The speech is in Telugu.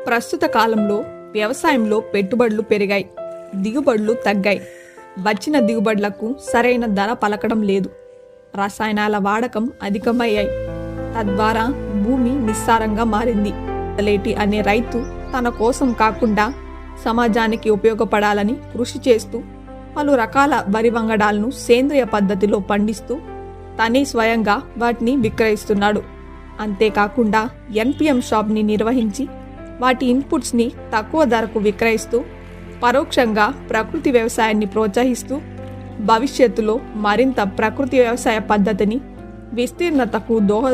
ప్రస్తుత కాలంలో వ్యవసాయంలో పెట్టుబడులు పెరిగాయి, దిగుబడులు తగ్గాయి. వచ్చిన దిగుబడులకు సరైన ధర పలకడం లేదు. రసాయనాల వాడకం అధికమయ్యాయి. తద్వారా భూమి నిస్సారంగా మారింది. లేటి అనే రైతు తన కోసం కాకుండా సమాజానికి ఉపయోగపడాలని కృషి చేస్తూ పలు రకాల వరి వంగడాలను సేంద్రియ పద్ధతిలో పండిస్తూ తనే స్వయంగా వాటిని విక్రయిస్తున్నాడు. అంతేకాకుండా ఎన్పిఎం షాప్ని నిర్వహించి వాటి ఇన్పుట్స్ని తక్కువ ధరకు విక్రయిస్తూ పరోక్షంగా ప్రకృతి వ్యవసాయాన్ని ప్రోత్సహిస్తూ భవిష్యత్తులో మరింత ప్రకృతి వ్యవసాయ పద్ధతిని విస్తీర్ణతకు దోహదం